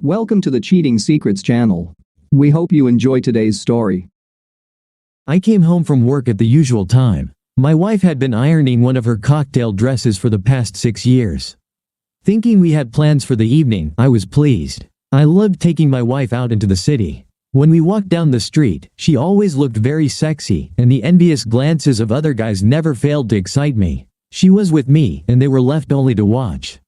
Welcome to the Cheating Secrets channel. We hope you enjoy today's story. I came home from work at the usual time. My wife had been ironing one of her cocktail dresses for the past 6 years. Thinking we had plans for the evening, I was pleased. I loved taking my wife out into the city. When we walked down the street, she always looked very sexy, and the envious glances of other guys never failed to excite me. She was with me, and they were left only to watch.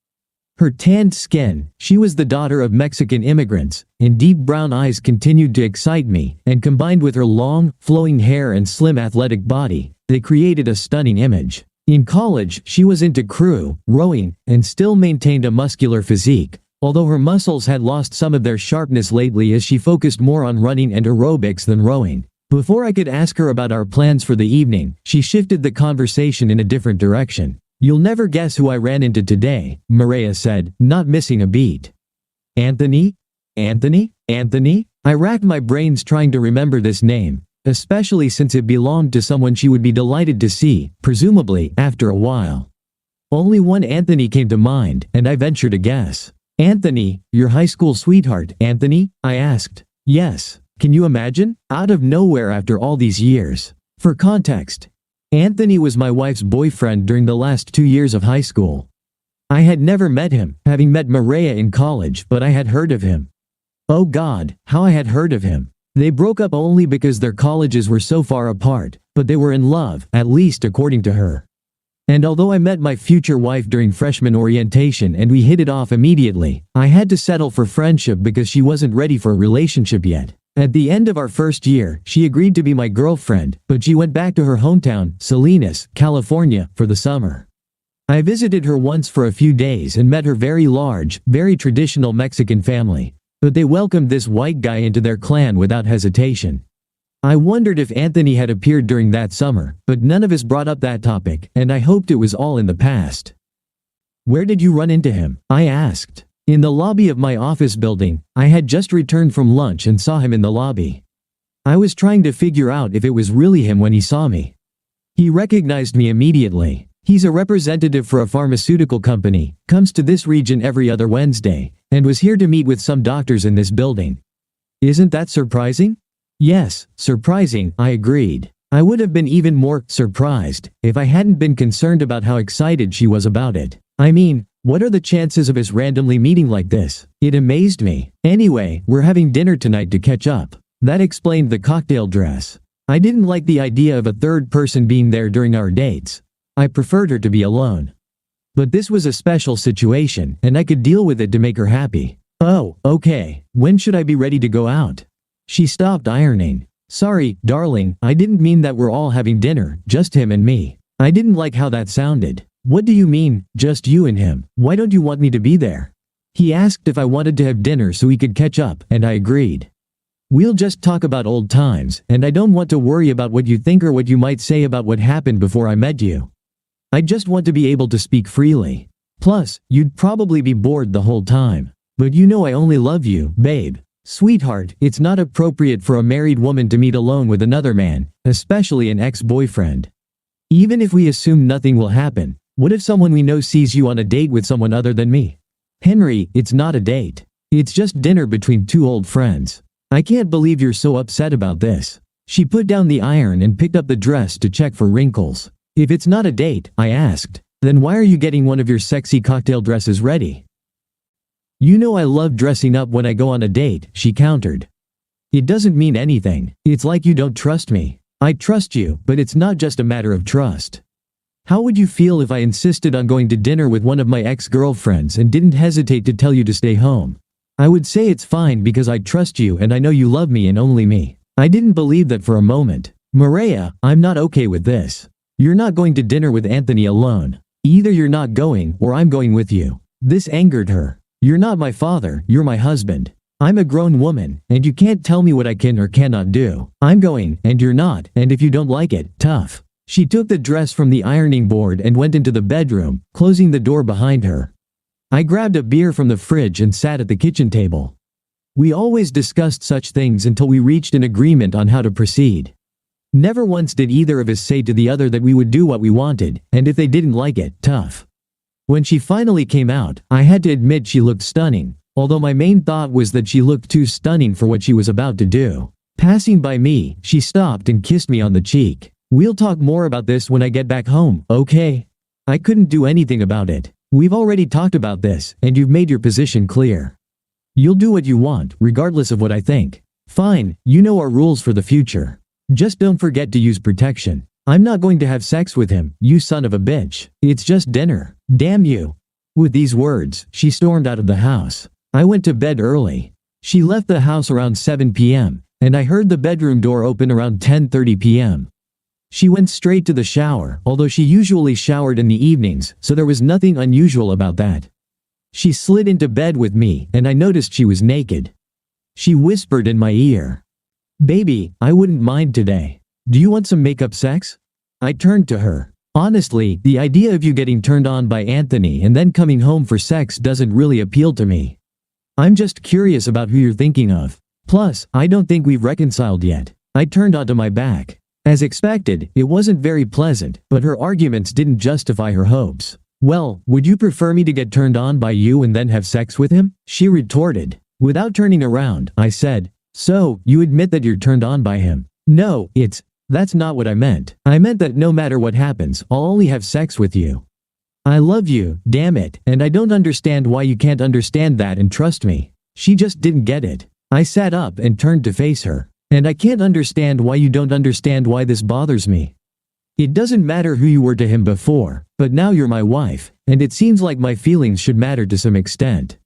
Her tanned skin, she was the daughter of Mexican immigrants, and deep brown eyes continued to excite me, and combined with her long, flowing hair and slim athletic body, they created a stunning image. In college, she was into crew, rowing, and still maintained a muscular physique, although her muscles had lost some of their sharpness lately as she focused more on running and aerobics than rowing. Before I could ask her about our plans for the evening, she shifted the conversation in a different direction. "You'll never guess who I ran into today," Maria said, not missing a beat. "Anthony? Anthony? Anthony?" I racked my brains trying to remember this name, especially since it belonged to someone she would be delighted to see, presumably, after a while. Only one Anthony came to mind, and I ventured a guess. "Anthony, your high school sweetheart, Anthony?" I asked. "Yes. Can you imagine? Out of nowhere after all these years." For context, Anthony was my wife's boyfriend during the last 2 years of high school. I had never met him, having met Maria in college, but I had heard of him. Oh God, how I had heard of him. They broke up only because their colleges were so far apart, but they were in love, at least according to her. And although I met my future wife during freshman orientation and we hit it off immediately, I had to settle for friendship because she wasn't ready for a relationship yet. At the end of our first year, she agreed to be my girlfriend, but she went back to her hometown, Salinas, California, for the summer. I visited her once for a few days and met her very large, very traditional Mexican family, but they welcomed this white guy into their clan without hesitation. I wondered if Anthony had appeared during that summer, but none of us brought up that topic, and I hoped it was all in the past. "Where did you run into him?" I asked. "In the lobby of my office building. I had just returned from lunch and saw him in the lobby. I was trying to figure out if it was really him when he saw me. He recognized me immediately. He's a representative for a pharmaceutical company, comes to this region every other Wednesday, and was here to meet with some doctors in this building." "Isn't that surprising?" "Yes, surprising," I agreed. I would have been even more surprised if I hadn't been concerned about how excited she was about it. I mean, what are the chances of us randomly meeting like this? It amazed me. "Anyway, we're having dinner tonight to catch up." That explained the cocktail dress. I didn't like the idea of a third person being there during our dates. I preferred her to be alone. But this was a special situation, and I could deal with it to make her happy. "Oh, okay. When should I be ready to go out?" She stopped ironing. "Sorry, darling, I didn't mean that we're all having dinner, just him and me." I didn't like how that sounded. "What do you mean, just you and him? Why don't you want me to be there?" He asked if I wanted to have dinner so we could catch up, and I agreed. "We'll just talk about old times, and I don't want to worry about what you think or what you might say about what happened before I met you. I just want to be able to speak freely. Plus, you'd probably be bored the whole time. But you know I only love you, babe. Sweetheart, it's not appropriate for a married woman to meet alone with another man, especially an ex-boyfriend. Even if we assume nothing will happen, what if someone we know sees you on a date with someone other than me? Henry, it's not a date. It's just dinner between two old friends. I can't believe you're so upset about this." She put down the iron and picked up the dress to check for wrinkles. "If it's not a date," I asked, "then why are you getting one of your sexy cocktail dresses ready?" "You know I love dressing up when I go on a date," she countered. "It doesn't mean anything. It's like you don't trust me. I trust you, but it's not just a matter of trust. How would you feel if I insisted on going to dinner with one of my ex-girlfriends and didn't hesitate to tell you to stay home? I would say it's fine because I trust you and I know you love me and only me." I didn't believe that for a moment. "Maria, I'm not okay with this. You're not going to dinner with Anthony alone. Either you're not going or I'm going with you." This angered her. "You're not my father, you're my husband. I'm a grown woman, and you can't tell me what I can or cannot do. I'm going, and you're not, and if you don't like it, tough." She took the dress from the ironing board and went into the bedroom, closing the door behind her. I grabbed a beer from the fridge and sat at the kitchen table. We always discussed such things until we reached an agreement on how to proceed. Never once did either of us say to the other that we would do what we wanted, and if they didn't like it, tough. When she finally came out, I had to admit she looked stunning, although my main thought was that she looked too stunning for what she was about to do. Passing by me, she stopped and kissed me on the cheek. "We'll talk more about this when I get back home, okay?" I couldn't do anything about it. "We've already talked about this, and you've made your position clear. You'll do what you want, regardless of what I think. Fine, you know our rules for the future. Just don't forget to use protection. I'm not going to have sex with him, you son of a bitch. It's just dinner. Damn you." With these words, she stormed out of the house. I went to bed early. She left the house around 7 p.m., and I heard the bedroom door open around 10:30 p.m. She went straight to the shower, although she usually showered in the evenings, so there was nothing unusual about that. She slid into bed with me, and I noticed she was naked. She whispered in my ear, "Baby, I wouldn't mind today. Do you want some makeup sex?" I turned to her. Honestly, the idea of you getting turned on by Anthony and then coming home for sex doesn't really appeal to me. I'm just curious about who you're thinking of. Plus, I don't think we've reconciled yet. I turned onto my back. As expected, it wasn't very pleasant, but her arguments didn't justify her hopes. "Well, would you prefer me to get turned on by you and then have sex with him?" she retorted. Without turning around, I said, "So, you admit that you're turned on by him?" "No, that's not what I meant. I meant that no matter what happens, I'll only have sex with you. I love you, damn it, and I don't understand why you can't understand that and trust me." She just didn't get it. I sat up and turned to face her. "And I can't understand why you don't understand why this bothers me. It doesn't matter who you were to him before, but now you're my wife, and it seems like my feelings should matter to some extent.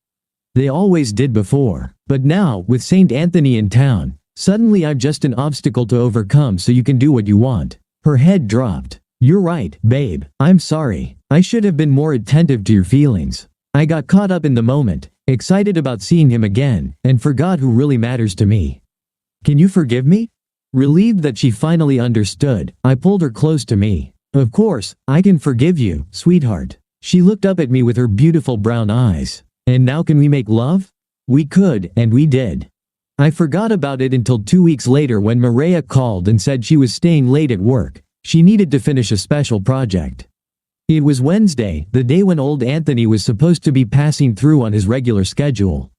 They always did before, but now, with St. Anthony in town, suddenly I'm just an obstacle to overcome so you can do what you want." Her head dropped. "You're right, babe. I'm sorry. I should have been more attentive to your feelings. I got caught up in the moment, excited about seeing him again, and forgot who really matters to me. Can you forgive me?" Relieved that she finally understood, I pulled her close to me. "Of course, I can forgive you, sweetheart." She looked up at me with her beautiful brown eyes. "And now can we make love?" We could, and we did. I forgot about it until 2 weeks later when Maria called and said she was staying late at work. She needed to finish a special project. It was Wednesday, the day when old Anthony was supposed to be passing through on his regular schedule.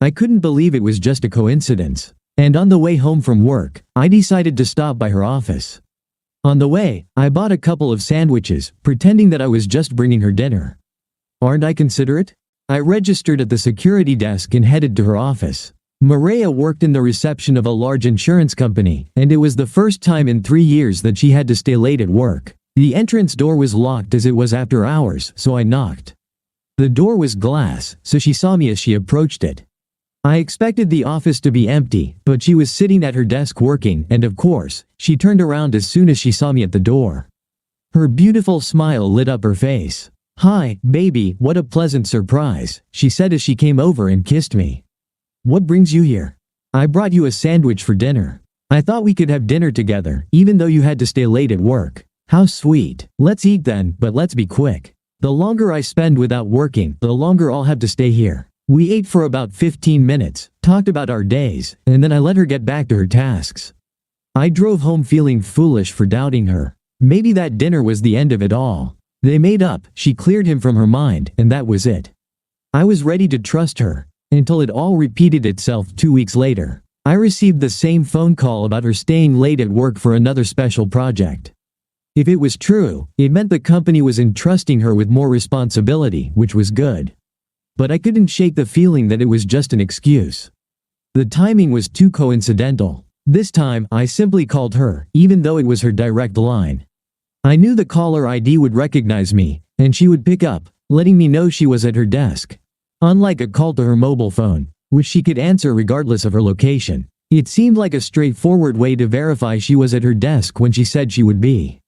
I couldn't believe it was just a coincidence. And on the way home from work, I decided to stop by her office. On the way, I bought a couple of sandwiches, pretending that I was just bringing her dinner. Aren't I considerate? I registered at the security desk and headed to her office. Maria worked in the reception of a large insurance company, and it was the first time in 3 years that she had to stay late at work. The entrance door was locked as it was after hours, so I knocked. The door was glass, so she saw me as she approached it. I expected the office to be empty, but she was sitting at her desk working, and of course, she turned around as soon as she saw me at the door. Her beautiful smile lit up her face. "Hi, baby, what a pleasant surprise," she said as she came over and kissed me. "What brings you here?" "I brought you a sandwich for dinner. I thought we could have dinner together, even though you had to stay late at work." "How sweet. Let's eat then, but let's be quick. The longer I spend without working, the longer I'll have to stay here." We ate for about 15 minutes, talked about our days, and then I let her get back to her tasks. I drove home feeling foolish for doubting her. Maybe that dinner was the end of it all. They made up, she cleared him from her mind, and that was it. I was ready to trust her, until it all repeated itself 2 weeks later. I received the same phone call about her staying late at work for another special project. If it was true, it meant the company was entrusting her with more responsibility, which was good. But I couldn't shake the feeling that it was just an excuse. The timing was too coincidental. This time, I simply called her, even though it was her direct line. I knew the caller ID would recognize me, and she would pick up, letting me know she was at her desk. Unlike a call to her mobile phone, which she could answer regardless of her location, it seemed like a straightforward way to verify she was at her desk when she said she would be.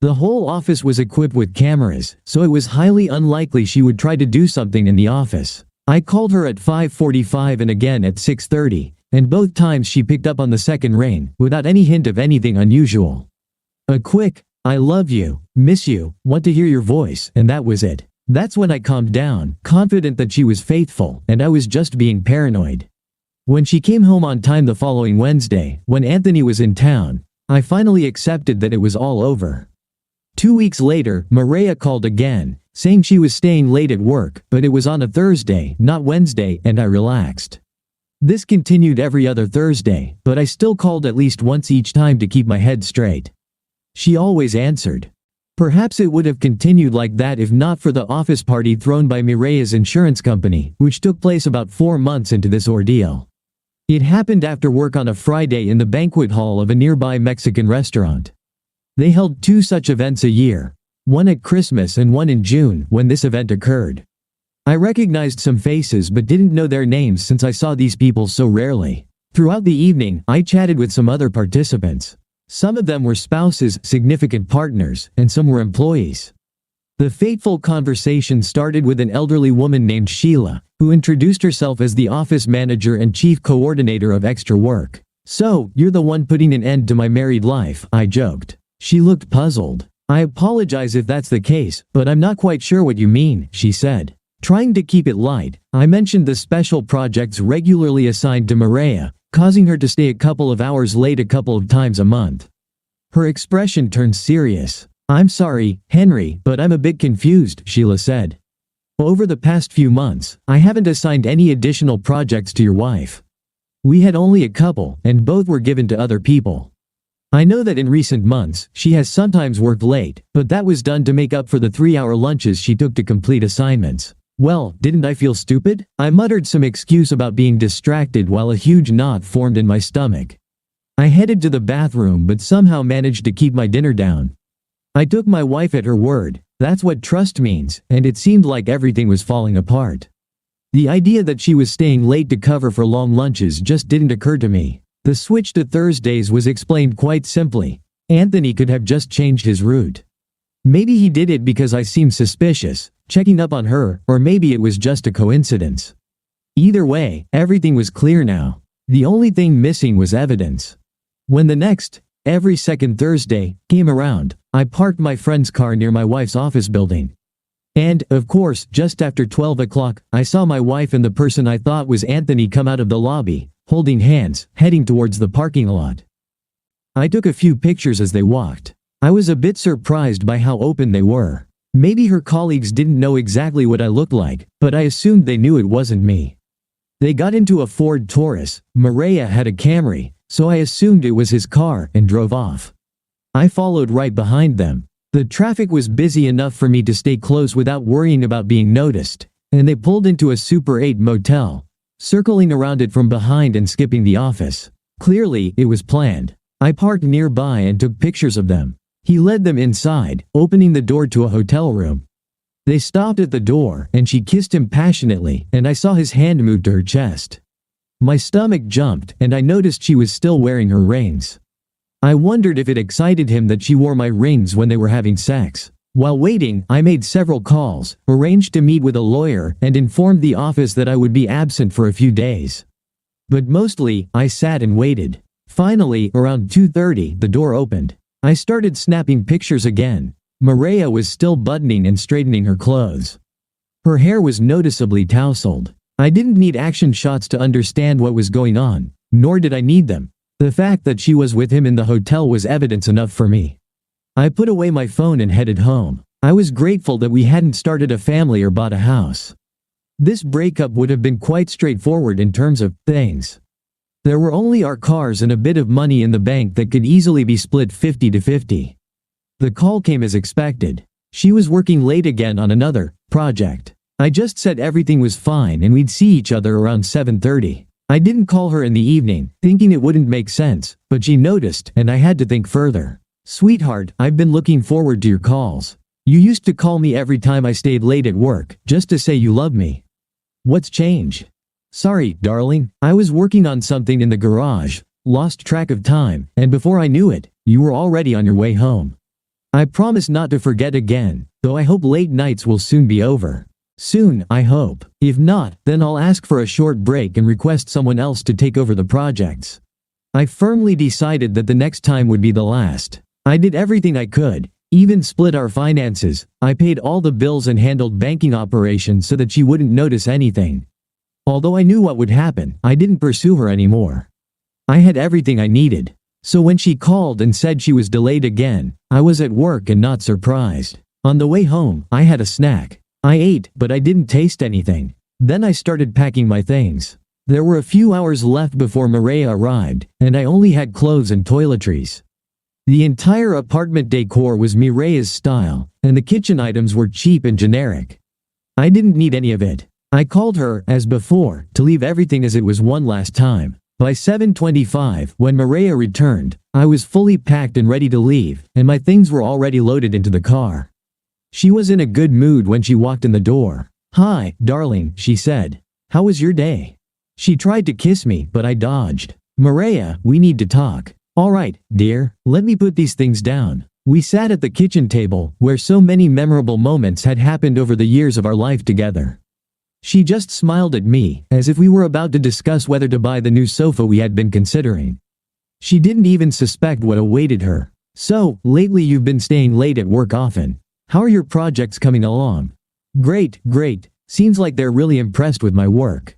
The whole office was equipped with cameras, so it was highly unlikely she would try to do something in the office. I called her at 5:45 and again at 6:30, and both times she picked up on the second ring, without any hint of anything unusual. A quick, "I love you, miss you, want to hear your voice," and that was it. That's when I calmed down, confident that she was faithful, and I was just being paranoid. When she came home on time the following Wednesday, when Anthony was in town, I finally accepted that it was all over. 2 weeks later, Maria called again, saying she was staying late at work, but it was on a Thursday, not Wednesday, and I relaxed. This continued every other Thursday, but I still called at least once each time to keep my head straight. She always answered. Perhaps it would have continued like that if not for the office party thrown by Mireya's insurance company, which took place about 4 months into this ordeal. It happened after work on a Friday in the banquet hall of a nearby Mexican restaurant. They held 2 such events a year, one at Christmas and one in June when this event occurred. I recognized some faces but didn't know their names since I saw these people so rarely. Throughout the evening, I chatted with some other participants. Some of them were spouses, significant partners, and some were employees. The fateful conversation started with an elderly woman named Sheila, who introduced herself as the office manager and chief coordinator of extra work. "So, you're the one putting an end to my married life," I joked. She looked puzzled. "I apologize if that's the case, but I'm not quite sure what you mean," she said. Trying to keep it light, I mentioned the special projects regularly assigned to Mireya, causing her to stay a couple of hours late a couple of times a month. Her expression turned serious. "I'm sorry, Henry, but I'm a bit confused," Sheila said. "Over the past few months, I haven't assigned any additional projects to your wife. We had only a couple, and both were given to other people. I know that in recent months, she has sometimes worked late, but that was done to make up for the 3-hour lunches she took to complete assignments." Well, didn't I feel stupid? I muttered some excuse about being distracted while a huge knot formed in my stomach. I headed to the bathroom but somehow managed to keep my dinner down. I took my wife at her word. That's what trust means, and it seemed like everything was falling apart. The idea that she was staying late to cover for long lunches just didn't occur to me. The switch to Thursdays was explained quite simply. Anthony could have just changed his route. Maybe he did it because I seemed suspicious, checking up on her, or maybe it was just a coincidence. Either way, everything was clear now. The only thing missing was evidence. When the next, every second Thursday, came around, I parked my friend's car near my wife's office building. And, of course, just after 12 o'clock, I saw my wife and the person I thought was Anthony come out of the lobby, holding hands, heading towards the parking lot. I took a few pictures as they walked. I was a bit surprised by how open they were. Maybe her colleagues didn't know exactly what I looked like, but I assumed they knew it wasn't me. They got into a Ford Taurus. Mireya had a Camry, so I assumed it was his car and drove off. I followed right behind them. The traffic was busy enough for me to stay close without worrying about being noticed, and they pulled into a Super 8 motel, circling around it from behind and skipping the office. Clearly, it was planned. I parked nearby and took pictures of them. He led them inside, opening the door to a hotel room. They stopped at the door, and she kissed him passionately, and I saw his hand move to her chest. My stomach jumped, and I noticed she was still wearing her rings. I wondered if it excited him that she wore my rings when they were having sex. While waiting, I made several calls, arranged to meet with a lawyer, and informed the office that I would be absent for a few days. But mostly, I sat and waited. Finally, around 2:30, the door opened. I started snapping pictures again. Mireya was still buttoning and straightening her clothes. Her hair was noticeably tousled. I didn't need action shots to understand what was going on, nor did I need them. The fact that she was with him in the hotel was evidence enough for me. I put away my phone and headed home. I was grateful that we hadn't started a family or bought a house. This breakup would have been quite straightforward in terms of things. There were only our cars and a bit of money in the bank that could easily be split 50-50. The call came as expected. She was working late again on another project. I just said everything was fine and we'd see each other around 7:30. I didn't call her in the evening, thinking it wouldn't make sense, but she noticed and I had to think further. "Sweetheart, I've been looking forward to your calls. You used to call me every time I stayed late at work, just to say you love me. What's changed?" "Sorry, darling, I was working on something in the garage, lost track of time, and before I knew it, you were already on your way home. I promise not to forget again, though I hope late nights will soon be over. Soon, I hope. If not, then I'll ask for a short break and request someone else to take over the projects." I firmly decided that the next time would be the last. I did everything I could, even split our finances. I paid all the bills and handled banking operations so that she wouldn't notice anything. Although I knew what would happen, I didn't pursue her anymore. I had everything I needed. So when she called and said she was delayed again, I was at work and not surprised. On the way home, I had a snack. I ate, but I didn't taste anything. Then I started packing my things. There were a few hours left before Maria arrived, and I only had clothes and toiletries. The entire apartment decor was Mireille's style, and the kitchen items were cheap and generic. I didn't need any of it. I called her, as before, to leave everything as it was one last time. By 7:25, when Maria returned, I was fully packed and ready to leave, and my things were already loaded into the car. She was in a good mood when she walked in the door. "Hi, darling," she said. "How was your day?" She tried to kiss me, but I dodged. "Maria, we need to talk." "All right, dear, let me put these things down." We sat at the kitchen table, where so many memorable moments had happened over the years of our life together. She just smiled at me, as if we were about to discuss whether to buy the new sofa we had been considering. She didn't even suspect what awaited her. "So, lately you've been staying late at work often. How are your projects coming along?" "Great, great. Seems like they're really impressed with my work."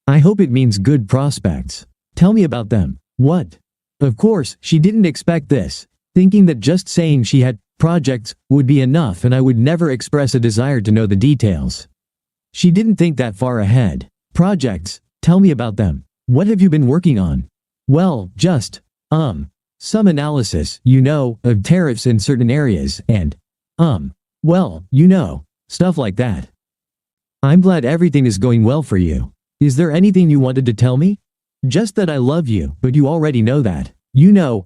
"I hope it means good prospects. Tell me about them." "What?" Of course, she didn't expect this, thinking that just saying she had projects would be enough and I would never express a desire to know the details. She didn't think that far ahead. "Projects? Tell me about them. What have you been working on?" "Well, just, some analysis, of tariffs in certain areas and, stuff like that." "I'm glad everything is going well for you. Is there anything you wanted to tell me?" "Just that I love you, but you already know that."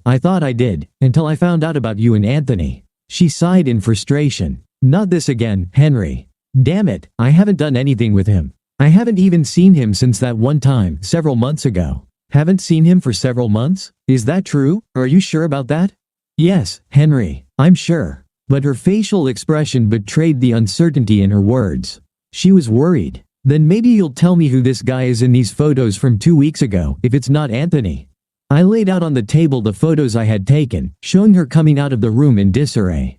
I thought I did, until I found out about you and Anthony." She sighed in frustration. "Not this again, Henry. Damn it, I haven't done anything with him. I haven't even seen him since that one time, several months ago." "Haven't seen him for several months? Is that true? Are you sure about that?" "Yes, Henry, I'm sure." But her facial expression betrayed the uncertainty in her words. She was worried. "Then maybe you'll tell me who this guy is in these photos from 2 weeks ago, if it's not Anthony." I laid out on the table the photos I had taken, showing her coming out of the room in disarray.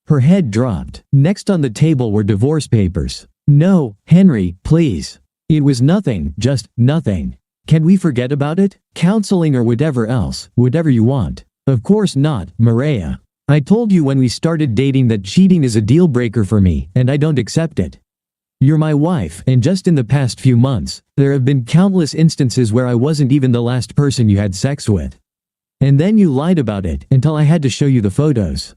Her head dropped. Next on the table were divorce papers. "No, Henry, please. It was nothing, just nothing. Can we forget about it? Counseling or whatever else, whatever you want." "Of course not, Maria. I told you when we started dating that cheating is a deal breaker for me, and I don't accept it. You're my wife, and just in the past few months, there have been countless instances where I wasn't even the last person you had sex with. And then you lied about it until I had to show you the photos.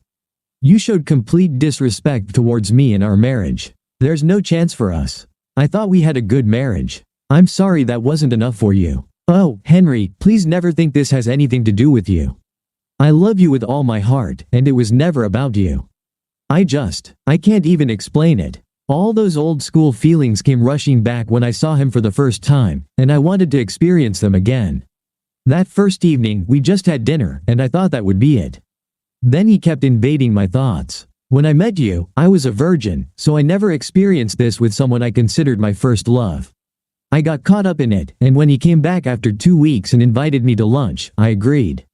You showed complete disrespect towards me and our marriage. There's no chance for us. I thought we had a good marriage. I'm sorry that wasn't enough for you. Oh, Henry, please never think this has anything to do with you. I love you with all my heart, and it was never about you. I can't even explain it. All those old school feelings came rushing back when I saw him for the first time, and I wanted to experience them again. That first evening, we just had dinner, and I thought that would be it. Then he kept invading my thoughts. When I met you, I was a virgin, so I never experienced this with someone I considered my first love. I got caught up in it, and when he came back after 2 weeks and invited me to lunch, I agreed.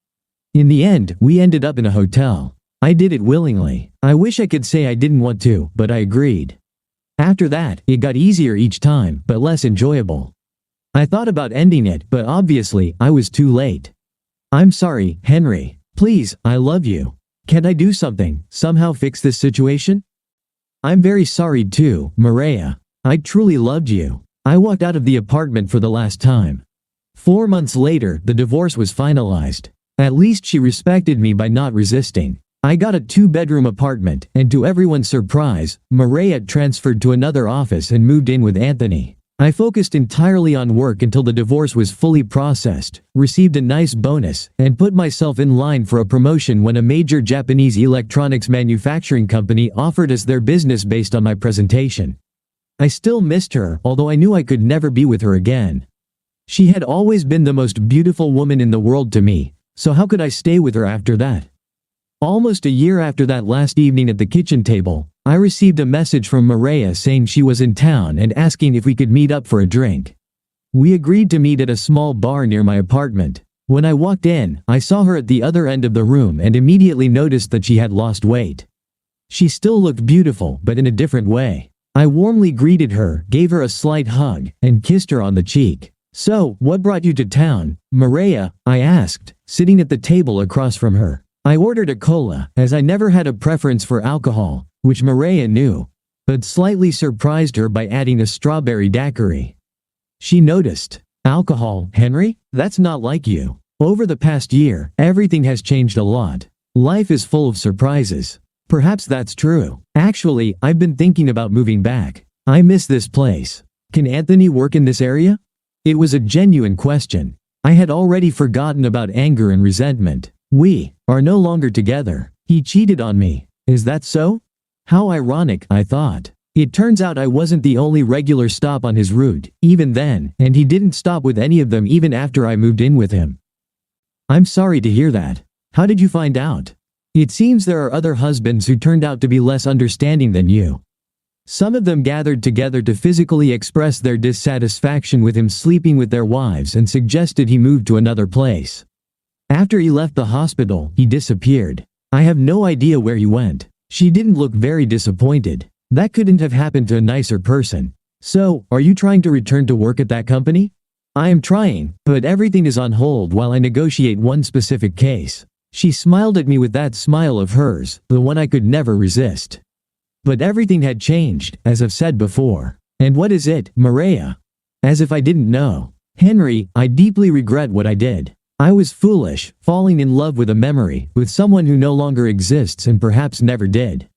In the end, we ended up in a hotel. I did it willingly. I wish I could say I didn't want to, but I agreed. After that, it got easier each time, but less enjoyable. I thought about ending it, but obviously, I was too late. I'm sorry, Henry. Please, I love you. Can I do something, somehow fix this situation? I'm very sorry too, Maria. I truly loved you. I walked out of the apartment for the last time. 4 months later, the divorce was finalized. At least she respected me by not resisting. I got a 2-bedroom apartment, and to everyone's surprise, Maria transferred to another office and moved in with Anthony. I focused entirely on work until the divorce was fully processed, received a nice bonus, and put myself in line for a promotion when a major Japanese electronics manufacturing company offered us their business based on my presentation. I still missed her, although I knew I could never be with her again. She had always been the most beautiful woman in the world to me, so how could I stay with her after that? Almost a year after that last evening at the kitchen table, I received a message from Maria saying she was in town and asking if we could meet up for a drink. We agreed to meet at a small bar near my apartment. When I walked in, I saw her at the other end of the room and immediately noticed that she had lost weight. She still looked beautiful, but in a different way. I warmly greeted her, gave her a slight hug, and kissed her on the cheek. "So, what brought you to town, Maria?" I asked, sitting at the table across from her. I ordered a cola, as I never had a preference for alcohol, which Maria knew, but slightly surprised her by adding a strawberry daiquiri. She noticed. Alcohol, Henry? That's not like you. Over the past year, everything has changed a lot. Life is full of surprises. Perhaps that's true. Actually, I've been thinking about moving back. I miss this place. Can Anthony work in this area? It was a genuine question. I had already forgotten about anger and resentment. We are no longer together. He cheated on me. Is that so? How ironic, I thought. It turns out I wasn't the only regular stop on his route, even then, and he didn't stop with any of them even after I moved in with him. I'm sorry to hear that. How did you find out? It seems there are other husbands who turned out to be less understanding than you. Some of them gathered together to physically express their dissatisfaction with him sleeping with their wives and suggested he move to another place. After he left the hospital, he disappeared. I have no idea where he went. She didn't look very disappointed. That couldn't have happened to a nicer person. So, are you trying to return to work at that company? I am trying, but everything is on hold while I negotiate one specific case. She smiled at me with that smile of hers, the one I could never resist. But everything had changed, as I've said before. And what is it, Maria? As if I didn't know. Henry, I deeply regret what I did. I was foolish, falling in love with a memory, with someone who no longer exists and perhaps never did.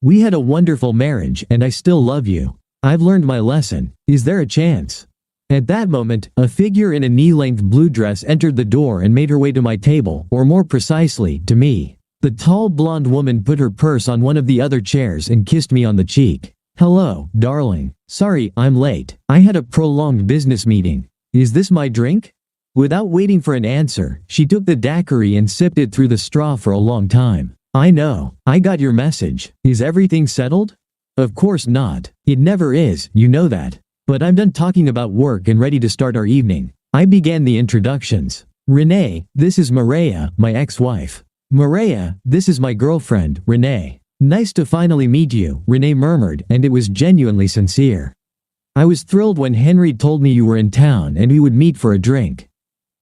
We had a wonderful marriage and I still love you. I've learned my lesson. Is there a chance? At that moment, a figure in a knee-length blue dress entered the door and made her way to my table, or more precisely, to me. The tall blonde woman put her purse on one of the other chairs and kissed me on the cheek. Hello, darling. Sorry, I'm late. I had a prolonged business meeting. Is this my drink? Without waiting for an answer, she took the daiquiri and sipped it through the straw for a long time. I know. I got your message. Is everything settled? Of course not. It never is, you know that. But I'm done talking about work and ready to start our evening. I began the introductions. Renee, this is Maria, my ex-wife. Maria, this is my girlfriend, Renee. Nice to finally meet you, Renee murmured, and it was genuinely sincere. I was thrilled when Henry told me you were in town and we would meet for a drink.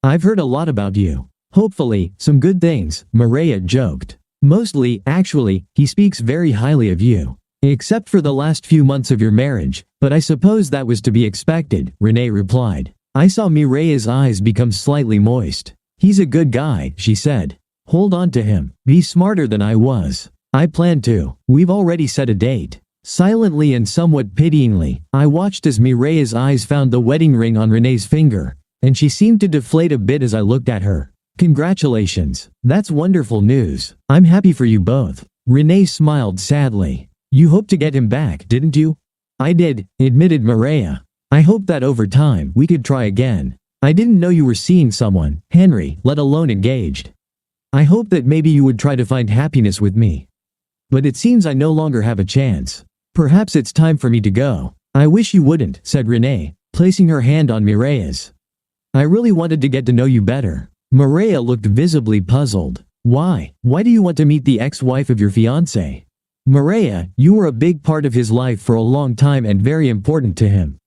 I've heard a lot about you. Hopefully, some good things, Maria joked. Mostly, actually, he speaks very highly of you. Except for the last few months of your marriage, but I suppose that was to be expected, Renee replied. I saw Mireille's eyes become slightly moist. He's a good guy, she said. Hold on to him. Be smarter than I was. I plan to. We've already set a date. Silently and somewhat pityingly, I watched as Mireille's eyes found the wedding ring on Renee's finger, and she seemed to deflate a bit as I looked at her. Congratulations. That's wonderful news. I'm happy for you both. Renee smiled sadly. You hoped to get him back, didn't you? I did, admitted Maria. I hoped that over time we could try again. I didn't know you were seeing someone, Henry, let alone engaged. I hoped that maybe you would try to find happiness with me. But it seems I no longer have a chance. Perhaps it's time for me to go. I wish you wouldn't, said Renee, placing her hand on Mireille's. I really wanted to get to know you better. Maria looked visibly puzzled. Why? Why do you want to meet the ex-wife of your fiancé? Maria, you were a big part of his life for a long time and very important to him.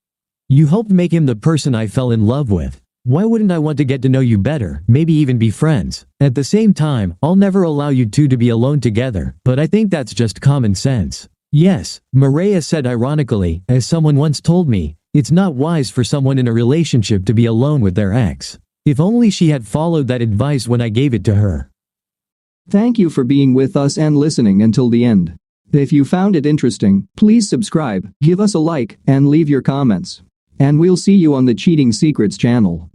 You helped make him the person I fell in love with. Why wouldn't I want to get to know you better, maybe even be friends? At the same time, I'll never allow you two to be alone together, but I think that's just common sense. Yes, Maria said ironically, as someone once told me, it's not wise for someone in a relationship to be alone with their ex. If only she had followed that advice when I gave it to her. Thank you for being with us and listening until the end. If you found it interesting, please subscribe, give us a like, and leave your comments. And we'll see you on the Cheating Secrets channel.